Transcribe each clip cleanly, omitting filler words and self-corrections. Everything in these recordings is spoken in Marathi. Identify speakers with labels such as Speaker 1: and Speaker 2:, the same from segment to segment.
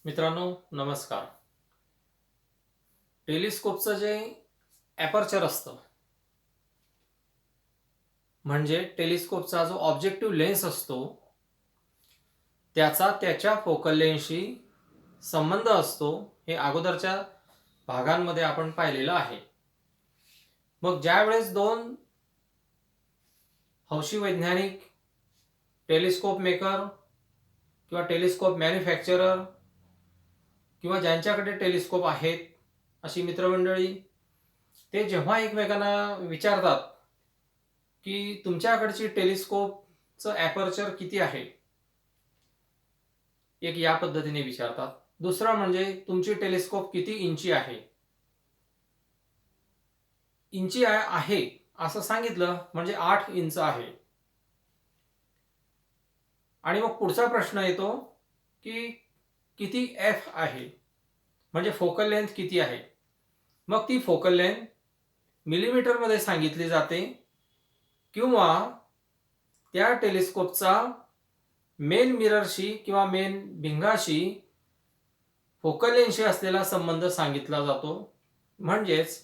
Speaker 1: मित्रांनो नमस्कार. टेलिस्कोपचं जे ॲपर्चर असतं म्हणजे टेलिस्कोपचा जो ऑब्जेक्टिव्ह लेन्स असतो त्याचा त्याच्या फोकल लेन्सशी संबंध असतो हे अगोदरच्या भागांमध्ये आपण पाहिलेलं आहे. मग ज्यावेळेस दोन हौशी वैज्ञानिक टेलिस्कोप मेकर किंवा टेलिस्कोप मॅन्युफॅक्चरर किंवा ज्यांच्याकडे टेलिस्कोप आहेत अशी मित्रमंडळी ते जेव्हा एकमेकांना विचारतात की तुमच्याकडची टेलिस्कोपचं ॲपर्चर किती आहे, एक या पद्धतीने विचारतात. दुसरं म्हणजे तुमची टेलिस्कोप किती इंची आहे. इंची आहे असं सांगितलं म्हणजे 8 इंच आहे. आणि मग पुढचा प्रश्न येतो की किती एफ आहे, म्हणजे फोकल लेंथ किती आहे. मग ती फोकल लेंथ मिलीमीटरमध्ये सांगितली जाते किंवा त्या टेलिस्कोपचा मेन मिररशी किंवा मेन भिंगाशी फोकल लेन्सशी असलेला संबंध सांगितला जातो. म्हणजेच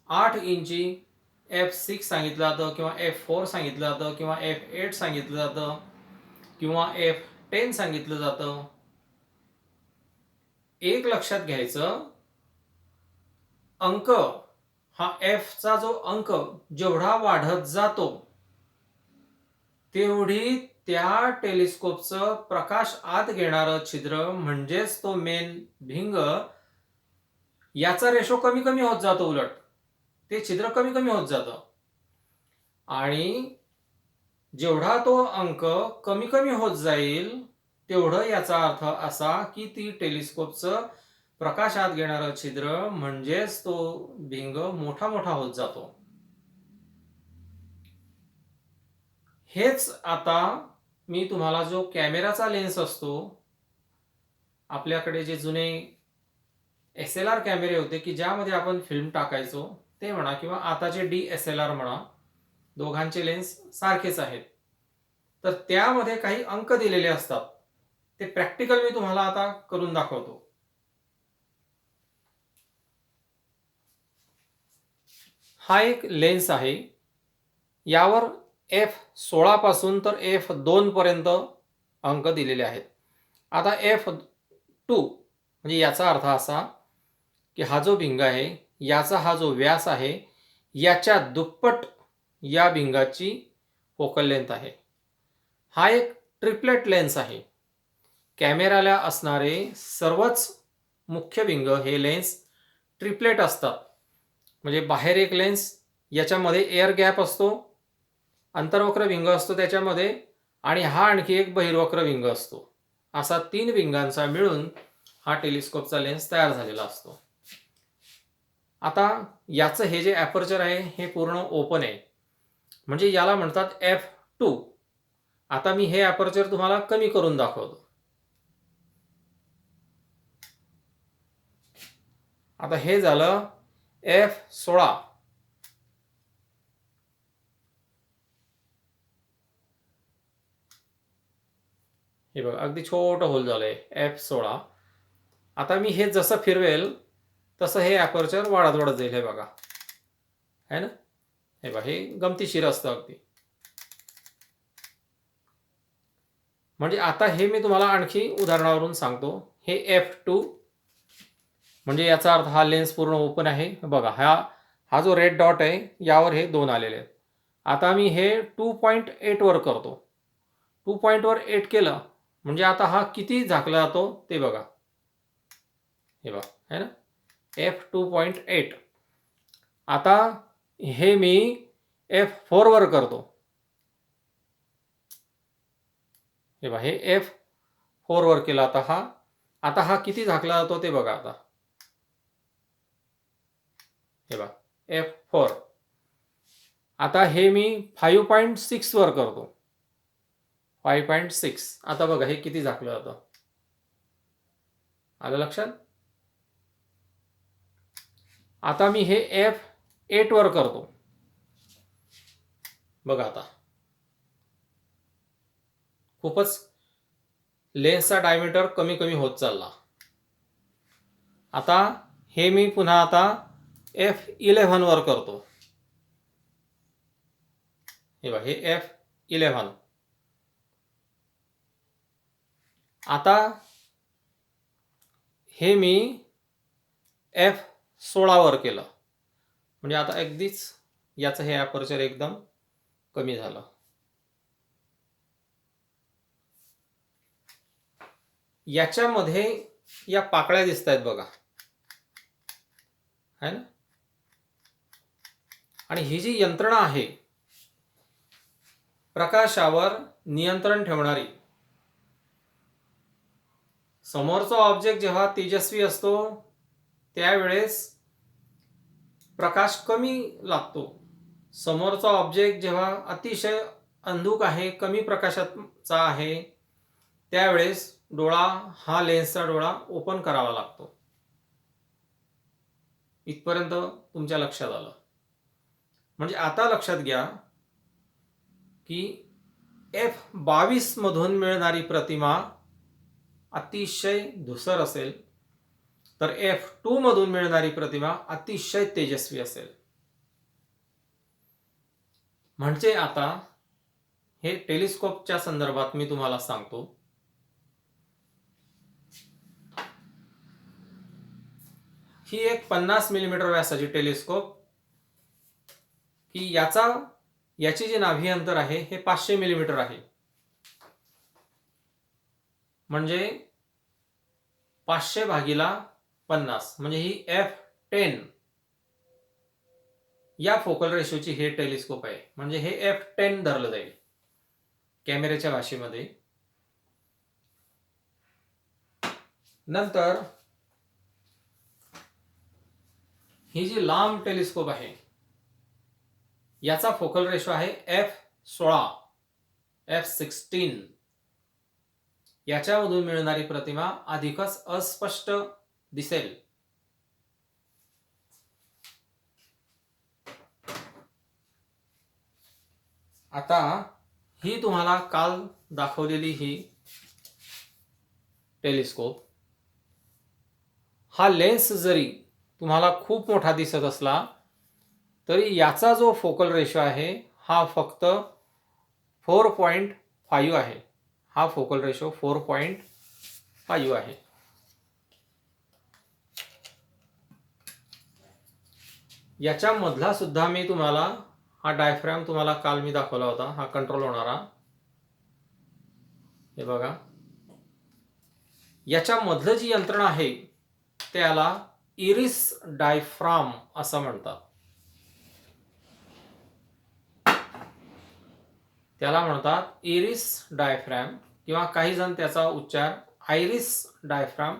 Speaker 1: 8 इंची F6 सांगितलं जातं किंवा F4 सांगितलं जातं किंवा F8 सांगितलं जातं किंवा F10 सांगितलं जातं. एक लक्षात घ्यायचं, अंक हा Fचा जो अंक जेवढा वाढत जातो तेवढी त्या टेलिस्कोपचं प्रकाश आत घेणारं छिद्र म्हणजेच तो मेन भिंग याचा रेशो कमी कमी होत जातो. उलट ते छिद्र कमी कमी होत जातं आणि जेवढा तो अंक कमी कमी होत जाईल तेवढं याचा अर्थ असा की ती टेलिस्कोपचं प्रकाश आत घेणारं छिद्र म्हणजेच तो भिंग मोठा मोठा होत जातो. हेच आता मी तुम्हाला जो कॅमेराचा लेन्स असतो, आपल्याकडे जे जुने SLR कॅमेरे होते की ज्यामध्ये आपण फिल्म टाकायचो ते म्हणा किंवा आताचे DSLR म्हणा, दोघांचे लेन्स सारखेच आहेत. तर त्यामध्ये काही अंक दिलेले असतात. ते प्रॅक्टिकल मी तुम्हाला आता करून दाखवतो. हा एक लेन्स आहे. यावर F16 पासून तर F2 पर्यंत अंक दिलेले आहेत. आता F2 म्हणजे याचा अर्थ असा की हा जो भिंग आहे याचा हा जो व्यास आहे याच्या दुप्पट या भिंगाची फोकल लेंथ आहे. हा एक ट्रिपलेट लेन्स आहे. कॅमेराला असणारे सर्वच मुख्य भिंग हे लेन्स ट्रिपलेट असतात. म्हणजे बाहेर एक लेन्स, याच्यामध्ये एअर गॅप असतो, अंतर्वक्र भिंग असतो त्याच्यामध्ये, आणि हा आणखी एक बहिर्वक्र भिंग असतो. असा 3 भिंगांचा मिळून हा टेलिस्कोपचा लेन्स तयार झालेला असतो. आता याचं हे जे ॲपर्चर आहे हे पूर्ण ओपन आहे, म्हणजे याला म्हणतात F2. आता मी हे ॲपर्चर तुम्हाला कमी करून दाखवतो. आता हे झालं F16. हे बघा अगदी छोटं होल झालंय F16. आता मी हे जसं फिरवेल तसं हे ॲपर्चर वाढत वाढत जाईल. हे बघा, है ना. हे बघा, हे गमतीशीर असतं अगदी. म्हणजे आता हे मी तुम्हाला आणखी उदाहरणावरून सांगतो. हे F2 म्हणजे याचा अर्थ हा लेन्स पूर्ण ओपन आहे. बघा, हा जो रेड डॉट आहे यावर हे 2 आलेले आहेत. आता मी हे 2.8 वर करतो. 2.8 केलं म्हणजे आता हा किती झाकला जातो ते बघा. हे बघा, है ना, F2.8. आता हे मी F4 वर करतो. हे बघा, हे F4 वर केला. आता हा किती झाकला जातो ते बघा. आता हे बघा, F4. आता हे मी 5.6 वर करतो. 5.6. आता बघा हे किती झाकलं जातं. आलं लक्षात. आता मी हे F8 वर करतो. बघा, आता खूपच लेन्सचा डायमीटर कमी कमी होत चालला. आता हे मी पुन्हा आता F11 वर करतो. हे बघा, हे F11. आता हे मी F16 वर केलं, म्हणजे आता अगदीच याचं हे अपर्चर एकदम कमी झालं. याच्यामध्ये या पाकळ्या दिसत आहेत बघा, है ना. आणि ही जी यंत्रणा आहे प्रकाशावर नियंत्रण ठेवणारी, समोरचा ऑब्जेक्ट जेव्हा तेजस्वी असतो त्यावेळेस प्रकाश कमी लागतो. समोरचा ऑब्जेक्ट जेव्हा अतिशय अंधुक आहे, कमी प्रकाशाचा आहे, त्यावेळेस डोळा हा लेन्सचा डोळा ओपन करावा लागतो. इथपर्यंत तुमच्या लक्षात आलं. म्हणजे आता लक्षात घ्या की F22 मधून मिळणारी प्रतिमा अतिशय धुसर असेल, तर F2 मधून मिळणारी प्रतिमा अतिशय तेजस्वी असेल. म्हणजे आता हे टेलिस्कोपच्या संदर्भात मी तुम्हाला सांगतो. ही एक 50 मिलीमीटर व्यासाची टेलिस्कोप, की याची जी नाभी अंतर आहे हे 500 मिलीमीटर आहे. म्हणजे 500 भागीला 50, म्हणजे ही F10 या फोकल रेशोची हे टेलिस्कोप आहे. म्हणजे हे F10 धरलं जाईल कॅमेऱ्याच्या भाषेमध्ये. नंतर ही जी लांब टेलिस्कोप आहे याचा फोकल रेशो आहे F16, F16. याच्यामधून मिळणारी प्रतिमा अधिकच अस्पष्ट दिसेल. आता ही तुम्हाला काल दाखवलेली ही टेलिस्कोप, हा लेन्स जरी तुम्हाला खूप मोठा दिसत असला तरी याचा जो फोकल रेशो आहे हा फक्त 4.5 आहे. हा फोकल रेशो 4.5 आहे. याच्यामधला सुद्धा मी तुम्हाला हा डायफ्रॅम तुम्हाला काल मी दाखवला होता, हा कंट्रोल होणारा. हे बघा, याच्यामधलं जी यंत्रणा आहे त्याला इरिस डायफ्राम असं म्हणतात. त्याला म्हणतात इरिस डायफ्रॅम, किंवा काही जण त्याचा उच्चार आयरिस डायफ्राम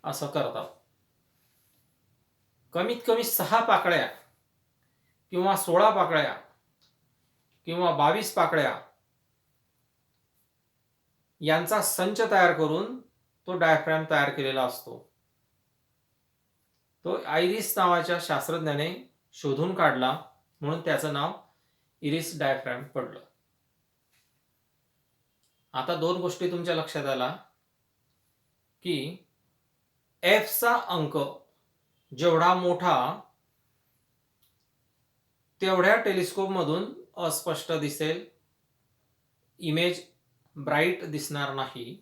Speaker 1: असं करतात. कमीत कमी 6 पाकळ्या किंवा 16 पाकळ्या किंवा 22 पाकळ्या यांचा संच तयार करून तो डायफ्रॅम तयार केलेला असतो. तो आयरिस नावाच्या शास्त्रज्ञाने शोधून काढला, म्हणून त्याचं नाव इरिस डायफ्रॅम पडलं. आता 2 गोष्टी तुमच्या लक्षात आला की Fचा अंक जेवढा मोठा तेवढ्या टेलिस्कोप मधून अस्पष्ट दिसेल, इमेज ब्राईट दिसणार नाही.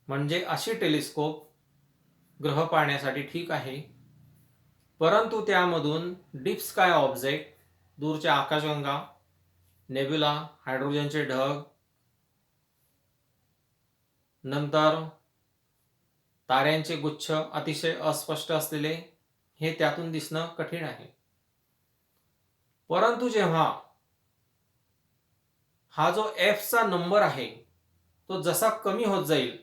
Speaker 1: म्हणजे अशी टेलिस्कोप ग्रह पाहण्यासाठी ठीक आहे, परंतु त्यामधून डीप स्काय ऑब्जेक्ट, दूरच्या आकाशगंगा, नेब्युला, हायड्रोजनचे ढग, नंतर ताऱ्यांचे गुच्छ अतिशय अस्पष्ट असलेले, हे त्यातून दिसणं कठीण आहे. परंतु जेव्हा हा जो Fचा नंबर आहे तो जसा कमी होत जाईल,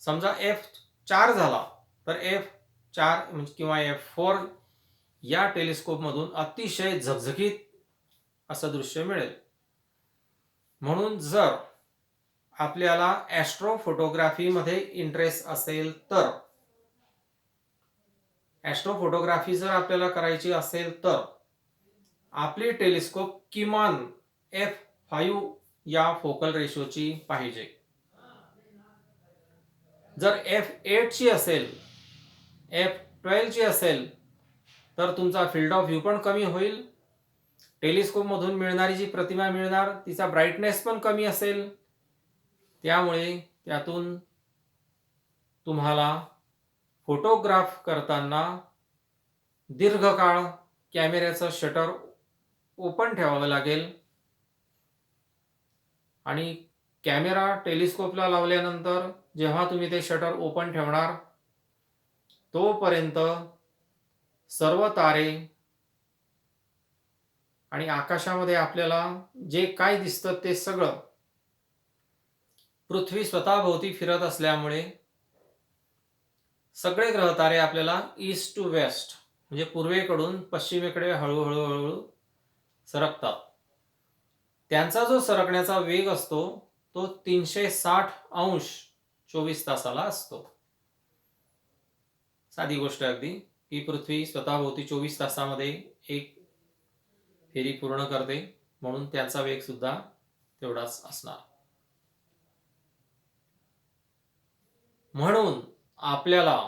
Speaker 1: समजा F4 झाला, तर F4 किंवा F4 या टेलिस्कोप मधून अतिशय झगझगीत असं दृश्य मिळेल. म्हणून जर आपल्याला ॲस्ट्रोफोटोग्राफी मध्ये इंटरेस्ट असेल, तर ॲस्ट्रोफोटोग्राफी जर आपल्याला करायची असेल तर आपली टेलिस्कोप किमान F5 या फोकल रेशोची पाहिजे. जर F8 ची असेल, F12 ची असेल तर तुमचा फील्ड ऑफ व्ह्यू पण कमी होईल. टेलिस्कोप मधून मिळणारी जी प्रतिमा मिळणार तिचा ब्राईटनेस पण कमी असेल. त्यामुळे त्यातून तुम्हाला फोटोग्राफ करताना दीर्घकाळ कॅमेऱ्याचं शटर ओपन ठेवावं लागेल आणि कॅमेरा टेलिस्कोपला लावल्यानंतर जेव्हा तुम्ही ते शटर ओपन ठेवणार तोपर्यंत सर्व तारे आणि आकाशामध्ये आपल्याला जे काय दिसतं ते सगळं पृथ्वी स्वतःभोवती फिरत असल्यामुळे सगळे ग्रहतारे आपल्याला ईस्ट टू वेस्ट म्हणजे पूर्वेकडून पश्चिमेकडे हळूहळू सरकतात. त्यांचा जो सरकण्याचा वेग असतो तो 360 अंश 24 तासाला असतो. साधी गोष्ट अगदी की पृथ्वी स्वतःभोवती 24 तासामध्ये एक फेरी पूर्ण करते, म्हणून त्यांचा वेग सुद्धा तेवढाच असणार. म्हणून आपल्याला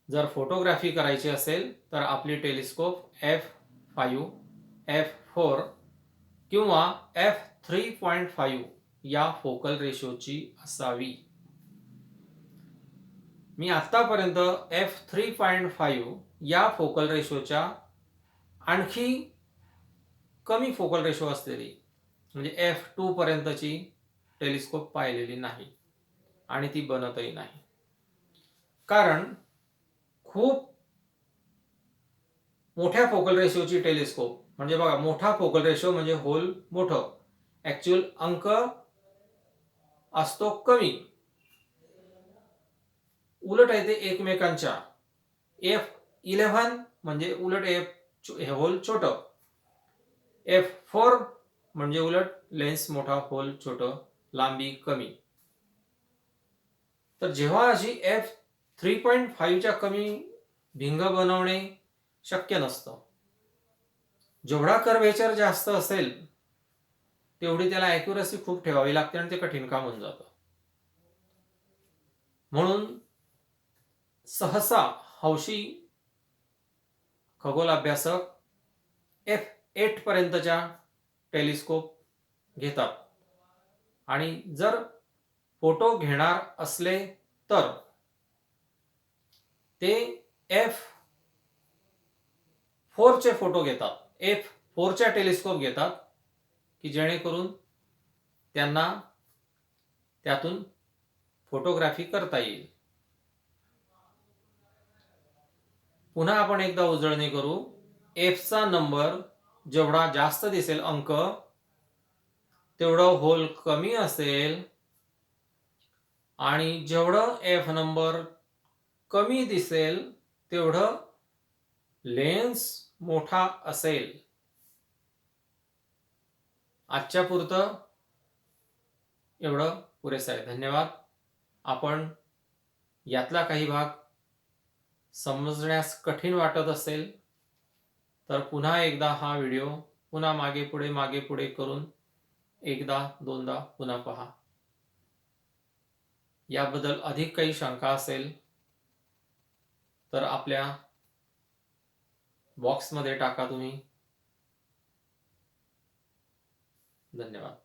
Speaker 1: जर फोटोग्राफी करायची असेल तर आपली टेलिस्कोप F5, F4 किंवा F3.5 या फोकल रेशोची असावी. मी आतापर्यंत F3.5 या फोकल रेशोच्या आणखी कमी फोकल रेशो असलेली म्हणजे F2 पर्यंतची टेलिस्कोप पाहिलेली नाही आणि ती बनतही नाही. कारण खूप मोठ्या फोकल रेशोची टेलिस्कोप म्हणजे बघा, मोठा फोकल रेशो म्हणजे होल मोठं, ऍक्च्युअल अंक असतो कमी. उलट आहे ते एकमेकांच्या. F11 म्हणजे उलट हे होल छोटं, F4 म्हणजे उलट लेन्स मोठा होल छोटं, लांबी कमी. तर जेव्हा अशी F3.5 च्या कमी भिंग बनवणे शक्य नसतं. जेवढा कर्व्हेचर जास्त असेल तेवढी त्याला ॲक्युरसी खूप ठेवावी लागते आणि ते कठीण काम होऊन जातं. म्हणून सहसा हौशी खगोल अभ्यासक F8 पर्यंतच्या टेलिस्कोप घेतात आणि जर फोटो घेणार असले तर ते F4 चे फोटो घेतात, F4 च्या टेलिस्कोप घेतात की जेणेकरून त्यांना त्यातून फोटोग्राफी करता येईल. पुन्हा आपण एकदा उजळणी करू. Fचा नंबर जेवढा जास्त दिसेल अंक तेवढं होल कमी असेल आणि जेवढं F नंबर कमी दिसेल तेवढं लेन्स मोठा असेल. आजच्या पुरतं एवढं पुरेसं आहे. धन्यवाद. आपण यातला काही भाग समजण्यास कठीण वाटत असेल तर पुन्हा एकदा हा व्हिडिओ पुन्हा मागे पुढे करून एकदा दोनदा पुन्हा पहा. याबद्दल अधिक काही शंका असेल तर आपल्या बॉक्समध्ये टाका तुम्ही. धन्यवाद.